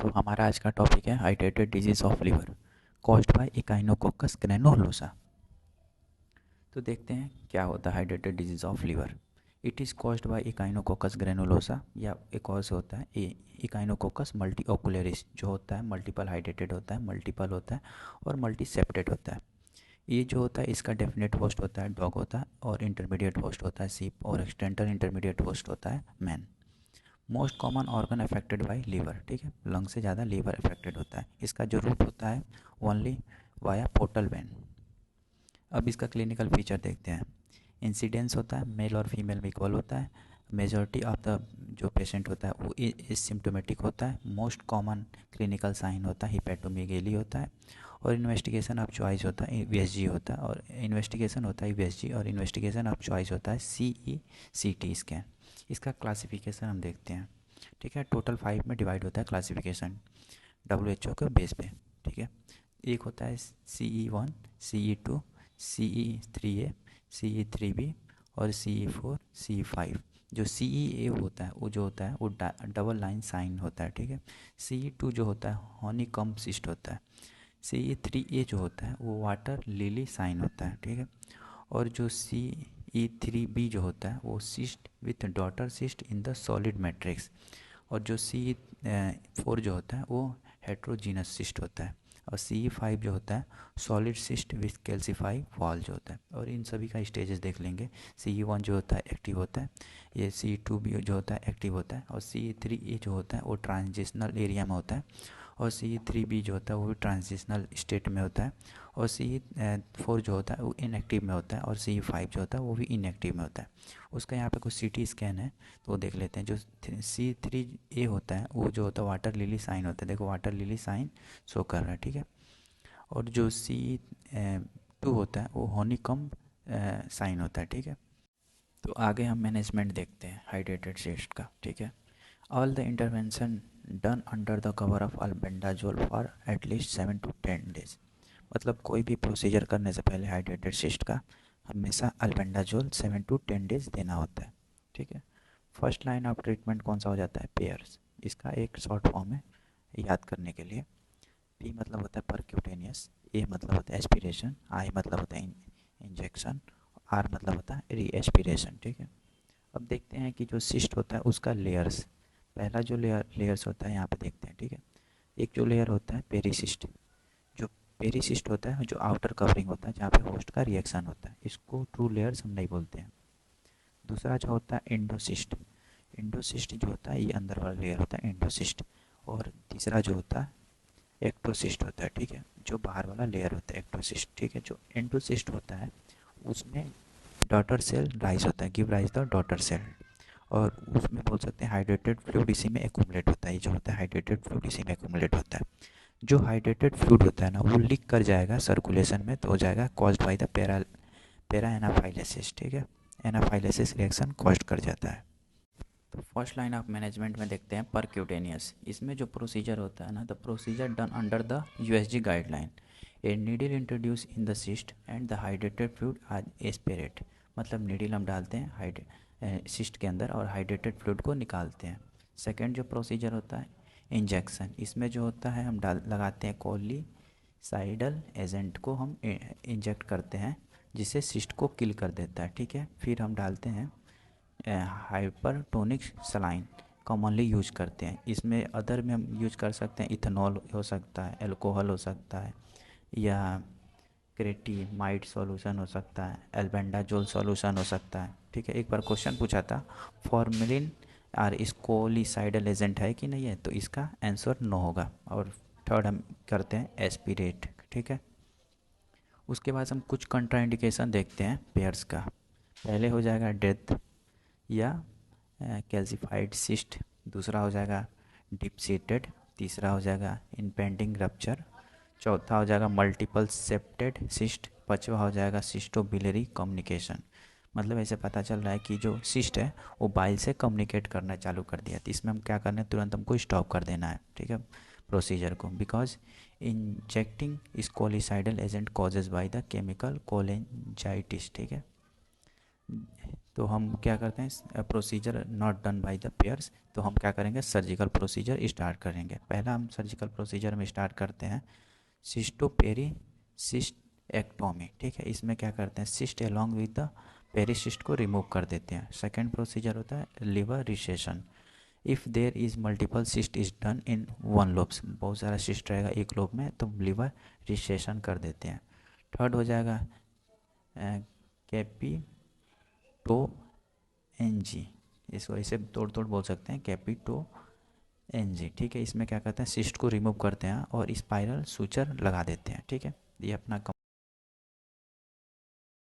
तो हमारा आज का टॉपिक है हाइड्रेटेड disease of liver caused by echinococcus granulosa. तो देखते हैं क्या होता है हाइड्रेटेड disease of liver. It is caused by echinococcus granulosa, या एक और से होता है इकाइनोकोकस मल्टीओकुलरिस, जो होता है मल्टीपल हाइड्रेटेड होता है, मल्टीपल होता है और मल्टी सेप्टेड होता है। ये जो होता है इसका डेफिनेट होस्ट होता है डॉग होता है, और इंटरमीडिएट होस्ट होता है सीप, और एक्सटेंटर इंटरमीडिएट होस्ट होता है man. Most common organ affected by liver, ठीक है, लंग से ज़्यादा लीवर अफेक्टेड होता है। इसका जो रूट होता है ओनली वाया पोर्टल वेन। अब इसका क्लिनिकल फीचर देखते हैं। इंसिडेंस होता है मेल और फीमेल में इक्वल होता है। मेजॉरिटी ऑफ द जो पेशेंट होता है वो सिम्टोमेटिक होता है। मोस्ट कॉमन क्लिनिकल साइन होता है हिपेटोमीगेली होता है। और इन्वेस्टिगेशन ऑफ चॉइस होता है वीएसजी होता है, और इन्वेस्टिगेशन होता है वीएसजी, और इन्वेस्टिगेशन ऑफ चॉइस होता है सीईसीटी स्कैन। इसका क्लासिफिकेशन हम देखते हैं, ठीक है। टोटल 5 में डिवाइड होता है क्लासिफिकेशन WHO के बेस पे, ठीक है। एक होता है CE1, CE2, CE3A, CE3B और CE4, CE5। जो CEA होता है वो जो होता है वो डबल लाइन साइन होता है, ठीक है। CE2 जो होता है हनीकॉम्ब सिस्ट होता है। CE3A जो होता है वो वाटर लिली साइन होता है, ठीक है। और जो CE3B जो होता है वो cyst with daughter cyst in the solid matrix. और जो CE4 जो होता है वो हेट्रोजीनस सिस्ट होता है। और CE5 जो होता है solid cyst with calcify wall जो होता है। और इन सभी का स्टेजेस देख लेंगे। CE1 जो होता है एक्टिव होता है, ये CE2B जो होता है एक्टिव होता है, और CE3A जो होता है वो ट्रांजिशनल एरिया में होता है, और CE3B जो होता है वो भी ट्रांजिशनल स्टेट में होता है, और CE4 जो होता है वो इनएक्टिव में होता है, और CE5 जो होता है वो भी इनएक्टिव में होता है। उसका यहाँ पे कुछ CT स्कैन है तो वो देख लेते हैं। जो C3A होता है वो जो होता है वाटर लिली साइन होता है, देखो वाटर लिली साइन शो कर रहा है, ठीक है। और जो CE2 होता है वो हनीकॉम्ब साइन होता है, ठीक है। तो आगे हम मैनेजमेंट देखते हैं हाइड्रेटेड चेस्ट का, ठीक है। All the intervention done under the cover of albendazole for at least 7 to 10 days. मतलब कोई भी प्रोसीजर करने से पहले हाइड्रेटेड चेस्ट का हमेशा अल्बेंडाजोल 7 to 10 डेज देना होता है, ठीक है। फर्स्ट लाइन ऑफ ट्रीटमेंट कौन सा हो जाता है? पेयर्स। इसका एक शॉर्ट फॉर्म है याद करने के लिए। P मतलब होता है परक्यूटेनियस, A मतलब होता है एस्पिरेशन, I मतलब होता है इंजेक्शन, R मतलब होता है री एस्पिरेशन, ठीक है। अब देखते हैं कि जो सिस्ट होता है उसका लेयर्स। पहला जो लेयर्स होता है यहाँ पे देखते हैं, ठीक है। एक जो लेयर होता है पेरीसिस्ट। जो पेरीसिस्ट होता है जो आउटर कवरिंग होता है जहाँ पे होस्ट का रिएक्शन होता है, इसको ट्रू लेयर्स हम नहीं बोलते हैं। दूसरा जो होता है एंडोसिस्ट। एंडोसिस्ट जो होता है ये अंदर वाला लेयर होता है एंडोसिस्ट। और तीसरा जो होता है एक्टोसिस्ट होता है, ठीक है, जो बाहर वाला लेयर होता है एक्टोसिस्ट, ठीक है। जो एंडोसिस्ट होता है उसमें डॉटर सेल राइज होता है, give rise the daughter cell, और उसमें बोल सकते हैं हाइड्रेटेड फ्लूइड इसी में एक्यूमुलेट होता है। ये जो होता है हाइड्रेटेड फ्लूइड इसी में एक्यूमुलेट होता है। जो हाइड्रेटेड फ्लूइड होता है ना वो लीक कर जाएगा सर्कुलेशन में, तो हो जाएगा कॉज्ड बाय द पेरा एनाफाइलेसिस, ठीक है। एनाफाइलेसिस रिएक्शन कॉज्ड कर जाता है। तो फर्स्ट लाइन ऑफ मैनेजमेंट में देखते हैं परक्यूटेनियस। इसमें जो प्रोसीजर होता है ना, the procedure done under the USG guideline. A needle introduce in the cyst and the hydrated fluid आज एस्पिरेट। मतलब नीडल हम डालते हैं सिस्ट के अंदर और हाइड्रेटेड फ्लूइड को निकालते हैं। सेकेंड जो प्रोसीजर होता है इंजेक्शन। इसमें जो होता है हम लगाते हैं कोलिसाइडल एजेंट को हम इंजेक्ट करते हैं, जिससे सिस्ट को किल कर देता है, ठीक है। फिर हम डालते हैं हाइपरटोनिक सलाइन, कॉमनली यूज करते हैं। इसमें अदर में हम यूज कर सकते हैं इथेनॉल हो सकता है, अल्कोहल हो सकता है, या क्रेटिमाइड सॉल्यूशन हो सकता है, एल्बेंडाजोल सॉल्यूशन हो सकता है, ठीक है। एक बार क्वेश्चन पूछा था फॉर्मेलिन और कोलिसाइडल एजेंट है कि नहीं है, तो इसका आंसर नो होगा। और थर्ड हम करते हैं एस्पिरेट, ठीक है। उसके बाद हम कुछ कंट्राइंडिकेशन देखते हैं पेयर्स का। पहले हो जाएगा डेथ या कैल्सिफाइड सिस्ट, दूसरा हो जाएगा डीप सीटेड, तीसरा हो जाएगा इम्पेंडिंग रप्चर, चौथा हो जाएगा मल्टीपल सेप्टेड सिस्ट, पांचवा हो जाएगा सिस्टोबिलरी कम्युनिकेशन। मतलब ऐसे पता चल रहा है कि जो सिस्ट है वो बाइल से कम्युनिकेट करना चालू कर दिया, तो इसमें हम क्या करना है, तुरंत हमको स्टॉप कर देना है, ठीक है, प्रोसीजर को। बिकॉज इंजेक्टिंग इस scolicidal agent causes by the chemical cholangitis, ठीक है। तो हम क्या करते हैं, procedure not done by the PAIRs, तो हम क्या करेंगे, सर्जिकल प्रोसीजर स्टार्ट करेंगे। पहला हम सर्जिकल प्रोसीजर में स्टार्ट करते हैं सिस्टोपेरी सिस्टेक्टोमी। ठीक है, इसमें क्या करते हैं, cyst along with the pericyst को रिमूव कर देते हैं। सेकेंड प्रोसीजर होता है liver resection. If there is multiple cyst is done in one lobes, बहुत सारा सिस्ट रहेगा एक लोब में तो लिवर रिसेशन कर देते हैं। थर्ड हो जाएगा कैपिटो एनजी, इसको ऐसे तोड़ तोड़ बोल सकते हैं, कैपिटो एनजी। ठीक है, इसमें क्या करते हैं, सिस्ट को रिमूव करते हैं और स्पाइरल सूचर लगा देते हैं। ठीक है, ये अपना